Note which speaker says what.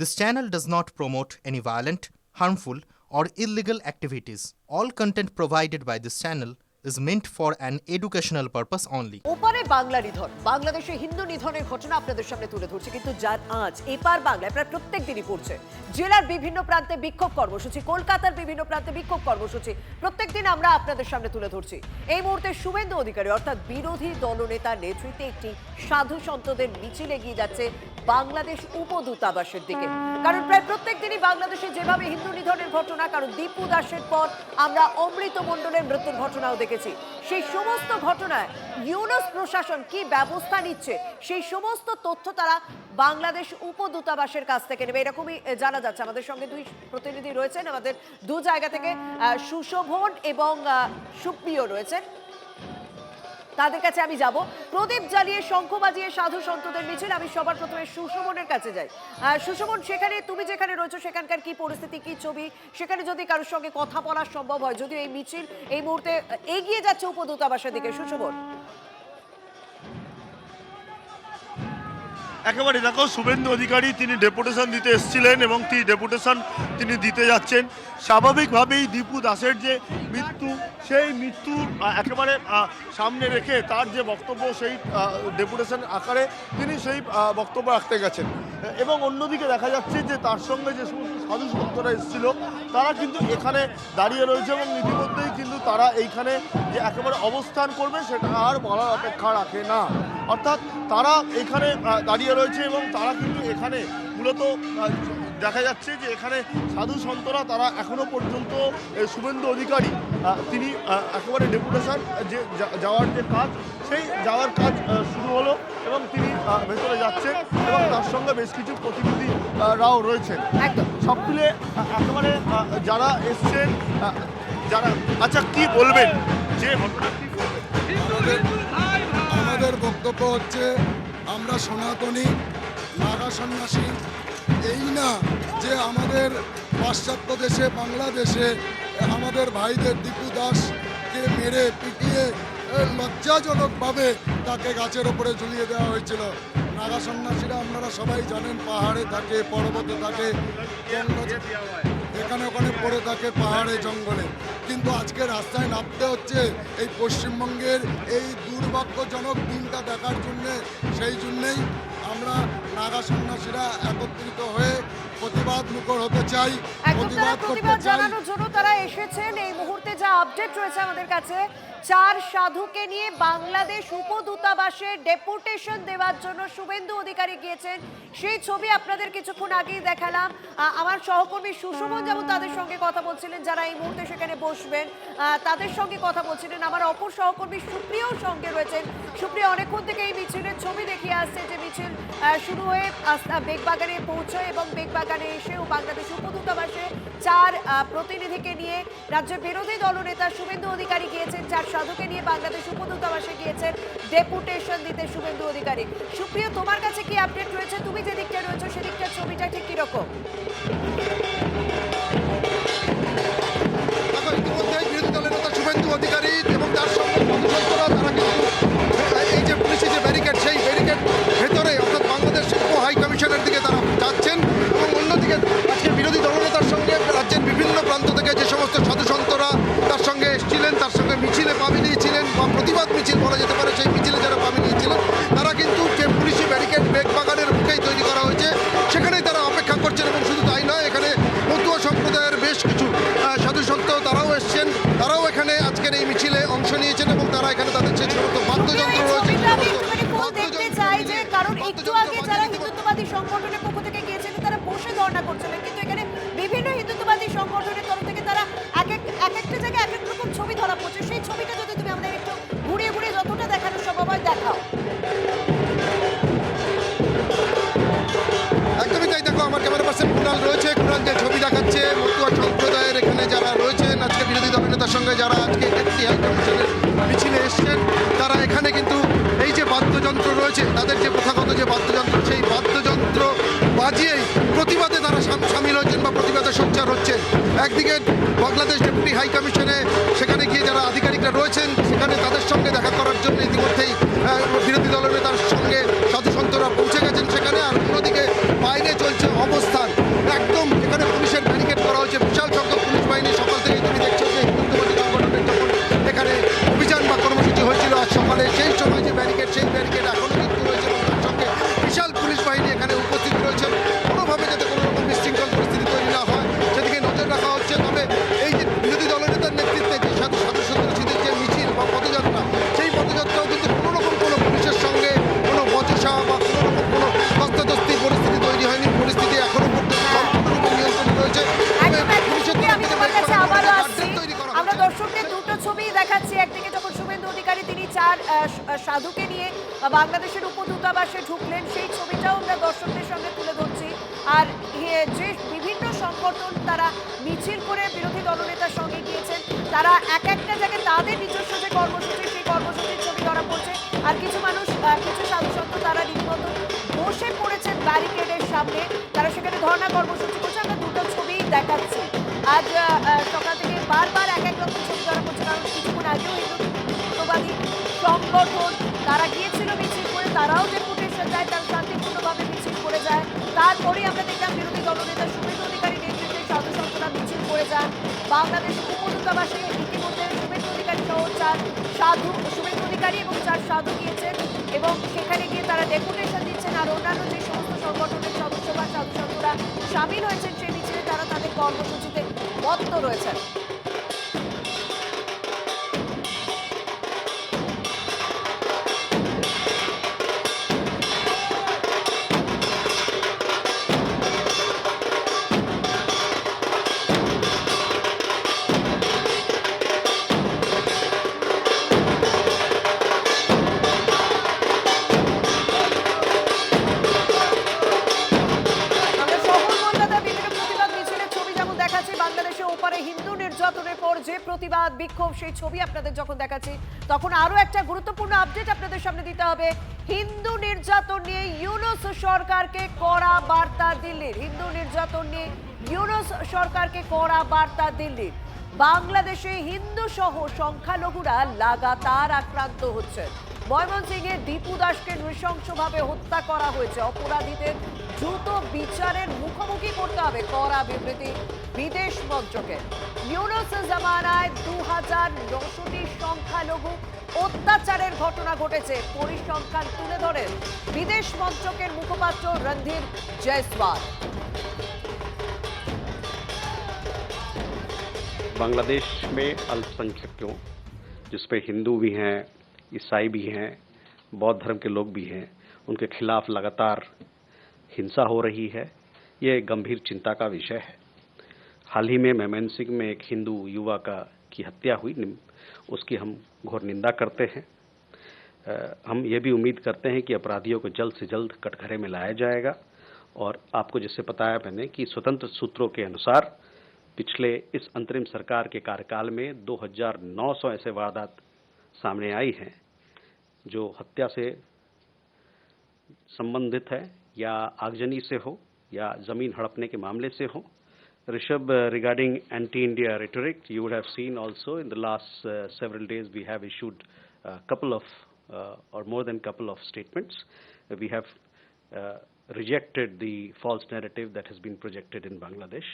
Speaker 1: This channel does not promote any violent, harmful, or illegal activities. All content provided by this channel is meant for an educational purpose only.
Speaker 2: ওপারে বাংলা নিধন, বাংলাদেশে হিন্দু নিধনের ঘটনা আপনাদের সামনে তুলে ধরছে, কিন্তু যার আঁচ এপার বাংলায় প্রায় প্রত্যেক দিনই পড়ছে। জেলার বিভিন্ন প্রান্তে বিক্ষোভ কর্মসূচি, কলকাতার বিভিন্ন প্রান্তে বিক্ষোভ কর্মসূচি প্রত্যেক দিন আমরা আপনাদের সামনে তুলে ধরছি। এই মুহূর্তে শুভেন্দু অধিকারী অর্থাৎ বিরোধী দলনেতার নেতৃত্বে একটি সাধু সন্তদের মিছিল এগিয়ে যাচ্ছে বাংলাদেশ উপদূতাবাসের দিকে। কারণ প্রায় প্রত্যেক দিনই বাংলাদেশে যেভাবে হিন্দু নিধনের ঘটনা, কারণ দীপু দাসের পর আমরা অমৃত মণ্ডলের মৃত্যুর ঘটনাও দেখেছি, সেই সমস্ত ঘটনায় ইউনুস প্রশাসন কি ব্যবস্থা নিচ্ছে সেই সমস্ত তথ্য তারা বাংলাদেশ উপদূতাবাসের কাছ থেকে নেবে, এরকমই জানা যাচ্ছে। আমাদের সঙ্গে দুই প্রতিনিধি রয়েছেন, আমাদের দু জায়গা থেকে সুশোভন এবং সুপ্রিয় রয়েছেন, তাদের কাছে আমি যাব। প্রদীপ জ্বালিয়ে শঙ্খ বাজিয়ে সাধু সন্তদের মিছিল, আমি সবার প্রথমে সুশোভনের কাছে যাই। সুশোভন, সেখানে তুমি যেখানে রয়েছো সেখানকার কি পরিস্থিতি, কি ছবি, সেখানে যদি কারোর সঙ্গে কথা বলা সম্ভব হয়, যদিও এই মিছিল এই মুহূর্তে এগিয়ে যাচ্ছে উপদূতাবাসের দিকে। সুশোভন,
Speaker 3: একেবারে দেখো, শুভেন্দু অধিকারী তিনি ডেপুটেশন দিতে এসেছিলেন এবং তিনি দিতে যাচ্ছেন। স্বাভাবিকভাবেই দীপু দাসের যে মৃত্যু, সেই মৃত্যু একেবারে সামনে রেখে তার যে বক্তব্য, সেই ডেপুটেশন আকারে তিনি সেই বক্তব্য রাখতে গেছেন। এবং অন্যদিকে দেখা যাচ্ছে যে তার সঙ্গে যে সমস্ত সাধু সন্তরা এসেছিল তারা কিন্তু এখানে দাঁড়িয়ে রয়েছে এবং ইতিমধ্যেই কিন্তু তারা এইখানে যে একেবারে অবস্থান করবে সেটা আর বলার অপেক্ষা রাখে না। অর্থাৎ তারা এখানে দাঁড়িয়ে রয়েছে এবং তারা কিন্তু এখানে মূলত দেখা যাচ্ছে যে এখানে সাধু সন্তরা তারা এখনো পর্যন্ত শুভেন্দু অধিকারী তিনি একেবারে ডেপুটেশন যে যাওয়ার যে কাজ, সেই যাওয়ার কাজ শুরু হলো এবং তিনি ভেতরে যাচ্ছেন এবং তার সঙ্গে বেশ কিছু প্রতিনিধিরাও রয়েছেন। সব মিলে একেবারে যারা এসছেন, যারা আচ্ছা কি বলবেন, যে ঘটনা কি বলবেন?
Speaker 4: আমাদের বক্তব্য হচ্ছে, আমরা সনাতনী নাগা সন্ন্যাসী, এই না যে আমাদের পাশ্চাত্য দেশে বাংলাদেশে আমাদের ভাইদের দীপু দাসকে মেরে পিটিয়ে লজ্জাজনকভাবে তাকে গাছের ওপরে ঝুলিয়ে দেওয়া হয়েছিল। নাগা সন্ন্যাসীরা আপনারা সবাই জানেন পাহাড়ে থাকে, পর্বতে থাকে, এখানে ওখানে পড়ে থাকে পাহাড়ে জঙ্গলে, কিন্তু আজকে রাস্তায় নামতে হচ্ছে এই পশ্চিমবঙ্গের এই দুর্ভাগ্যজনক দিনটা দেখার জন্যে। সেই জন্যেই আমরা নাগা সন্ন্যাসীরা একত্রিত হয়ে প্রতিবাদ মুখর হতে চাই,
Speaker 2: প্রতিবাদ জানানোর জন্য তারা এসেছেন। এই মুহূর্তে যা আপডেট রয়েছে আমাদের কাছে, 4 সাধুকে নিয়ে বাংলাদেশ উপদূতাবাসে ডেপুটেশন দেওয়ার জন্য শুভেন্দু অধিকারী গিয়েছেন। সেই ছবি আপনাদের কিছুক্ষণ আগেই দেখালাম। আমার সহকর্মী সুশোভন যেমন তাদের সঙ্গে কথা বলছিলেন, যারা এই মুহূর্তে সেখানে বসবেন তাদের সঙ্গে কথা বলছিলেন। আমার অপর সহকর্মী সুপ্রিয়র সঙ্গে রয়েছেন। সুপ্রিয় অনেকক্ষণ থেকে এই মিছিলের ছবি দেখিয়ে আসছে, যে মিছিল শুরু হয়ে বেগবাগানে পৌঁছয় এবং বেগবাগানে এসেও বাংলাদেশ উপদূতাবাসে 4 প্রতিনিধিকে নিয়ে রাজ্যের বিরোধী দলনেতা শুভেন্দু অধিকারী গিয়েছেন। 4 সাধুকে নিয়ে বাংলাদেশ উপদূতাবাসে গিয়েছেন ডেপুটেশন দিতে শুভেন্দু অধিকারী। সুপ্রিয়, তোমার কাছে কি আপডেট রয়েছে? তুমি যে দিকটা রয়েছে সেদিকটার ছবিটা ঠিক কিরকম?
Speaker 4: ইতিমধ্যে বিরোধী দলের নেতা শুভেন্দু অধিকারী এবং তার সঙ্গে তারা কিন্তু এই যে পুলিশের যে ব্যারিকেড, সেই ব্যারিকেড ভেতরে অর্থাৎ বাংলাদেশ হাই কমিশনের দিকে তারা যাচ্ছেন। এবং অন্যদিকে আজকে বিরোধী দলনেতার সঙ্গে রাজ্যের বিভিন্ন প্রান্ত থেকে যে সমস্ত সাধু সন্তরা তার সঙ্গে এসেছিলেন, তার সঙ্গে মিছিলে পা মিলিয়েছিলেন বা প্রতিবাদ মিছিল বলা যেতে পারে, সেই মিছিলে যারা পা মিলিয়েছিলেন তারা কিন্তু যে পুলিশি ব্যারিকেড বেগবাগানের মুখেই তৈরি করা হয়েছে সেখানেই তারা অপেক্ষা করছেন। এবং শুধু তাই নয়, এখানে মতুয়া সম্প্রদায়ের বেশ কিছু সাধু সন্ত তারাও এসছেন, তারাও এখানে আজকের এই মিছিলে অংশ নিয়েছেন এবং তারা এখানে তাদের যে সমস্ত বাদ্যযন্ত্র রয়েছে,
Speaker 2: কারণ একটু আগে যারা হিন্দুত্ববাদী সংগঠনের পক্ষ থেকে গিয়েছিলেন তারা বসে ধর্ণা করছিলেন, কিন্তু এখানে বিভিন্ন হিন্দুত্ববাদী সংগঠনের তরফ থেকে তারা এক একটা জায়গায় এক এক রকম ছবি ধরা পড়ছে। সেই ছবিটা যদি তুমি আমাদের একটু ঘুরিয়ে ঘুরিয়ে যতটা দেখানো সম্ভব হয় দেখাও।
Speaker 4: একদমই তাই। দেখো, আমার ক্যামেরা পার্সন কুণাল রয়েছে, কুণাল যে ছবি দেখাচ্ছে মতুয়া সম্প্রদায়ের এখানে যারা রয়েছেন আজকে বিরোধী দলনেতার সঙ্গে, যারা আজকে একটি হাই কমিশনের মিছিলে এসছেন, তারা এখানে কিন্তু এই যে বাদ্যযন্ত্র রয়েছে তাদের যে প্রথাগত যে বাদ্যযন্ত্র, সেই বাদ্যযন্ত্র বাজিয়েই প্রতিবাদে তারা সামিল হচ্ছেন বা প্রতিবাদে সোচ্চার হচ্ছেন। একদিকে বাংলাদেশ ডেপুটি হাই কমিশনে সেখানে গিয়ে যারা আধিকারিকরা রয়েছেন সেখানে তাদের সঙ্গে দেখা করার জন্য ইতিমধ্যেই বিরোধী দলনেতার সঙ্গে সাধু সন্তরা পৌঁছে গেছেন সেখানে। আর অন্যদিকে বাইরে চলছে অবস্থান।
Speaker 2: বাংলাদেশের উপদূতাবাসে ঢুকলেন সেই ছবিটাও আমরা দর্শকদের সঙ্গে তুলে ধরছি। আর যে বিভিন্ন সংগঠন তারা মিছিল করে বিরোধী দলনেতার সঙ্গে গিয়েছেন, তারা এক একটা জায়গায় তাদের নিজস্ব যে কর্মসূচি সেই কর্মসূচির ছবি ধরা পড়ছে। আর কিছু মানুষ, কিছু সাধুসন্ত তারা রীতিমতো বসে পড়েছেন ব্যারিকেডের সামনে, তারা সেখানে ধর্ণা কর্মসূচি করছে। আমরা দুটো ছবি দেখাচ্ছি। আজ সকাল থেকে বারবার এক এক রকম ছবি ধরা পড়ছে, কারণ কিছুক্ষণ আগেও হিন্দুত্ববাদী সংগঠন তারা গিয়েছিল মিছিল করে, তারাও ডেপুটেশন দেয়, তারা শান্তিপূর্ণভাবে মিছিল করে যায়। তারপরেই আমরা দেখলাম বিরোধী দলনেতা শুভেন্দু অধিকারী নেতৃত্বে সাধুসন্তরা মিছিল করে যান। বাংলাদেশ উপদূতাবাসে ইতিমধ্যে শুভেন্দু অধিকারী সহ শুভেন্দু অধিকারী এবং 4 সাধু গিয়েছেন এবং সেখানে গিয়ে তারা ডেপুটেশন দিচ্ছেন। আর অন্যান্য যে সমস্ত সংগঠনের সদস্য বা সাধুসন্তরা সামিল হয়েছেন সেই মিছিলে, তারা তাদের কর্মসূচিতে মত্ত রয়েছেন। বাংলাদেশে ওপারে হিন্দু নির্যাতনের পর যে প্রতিবাদ বিক্ষোভ, সেই ছবি আপনাদের যখন দেখাচ্ছি, তখন আরো একটা গুরুত্বপূর্ণ আপডেট আপনাদের সামনে দিতে হবে। হিন্দু নির্যাতন নিয়ে ইউনূস সরকারকে কড়া বার্তা দিল্লির। হিন্দু নির্যাতন নিয়ে ইউনূস সরকারকে কড়া বার্তা দিল্লির। বাংলাদেশে হিন্দু সহ সংখ্যালঘুরা লাগাতার আক্রান্ত হচ্ছে। ময়মনসিংহে দীপু দাসকে নৃশংসভাবে হত্যা করা হয়েছে। অপরাধীদের দ্রুত বিচারের মুখোমুখি করতে হবে, কড়া বিবৃতি বিদেশ মন্ত্রকের। ইউনূস জামানায় 2009টি সংখ্যালঘু অত্যাচারের ঘটনা ঘটেছে। পরিসংখ্যান তুলে ধরেন বিদেশ মন্ত্রকের মুখপাত্র রণধীর জয়সওয়াল।
Speaker 5: बांग्लादेश में अल्पसंख्यकों, जिसमें हिंदू भी हैं, ईसाई भी हैं, बौद्ध धर्म के लोग भी हैं, उनके खिलाफ लगातार हिंसा हो रही है। ये एक गंभीर चिंता का विषय है। हाल ही में मेमनसिंह में एक हिंदू युवा की हत्या हुई, उसकी हम घोर निंदा करते हैं। हम ये भी उम्मीद करते हैं कि अपराधियों को जल्द से जल्द कटघरे में लाया जाएगा। और आपको जैसे बताया मैंने कि स्वतंत्र सूत्रों के अनुसार पिछले इस अंतरिम सरकार के कार्यकाल में 2900 ऐसे वारदात सामने आई हैं जो हत्या से संबंधित है, या आगजनी से हो, या जमीन हड़पने के मामले से हो। Rishabh, regarding anti-India rhetoric, you would have seen also in the last several days we have issued a couple of or more than couple of statements. We have rejected the false narrative that has been projected in Bangladesh.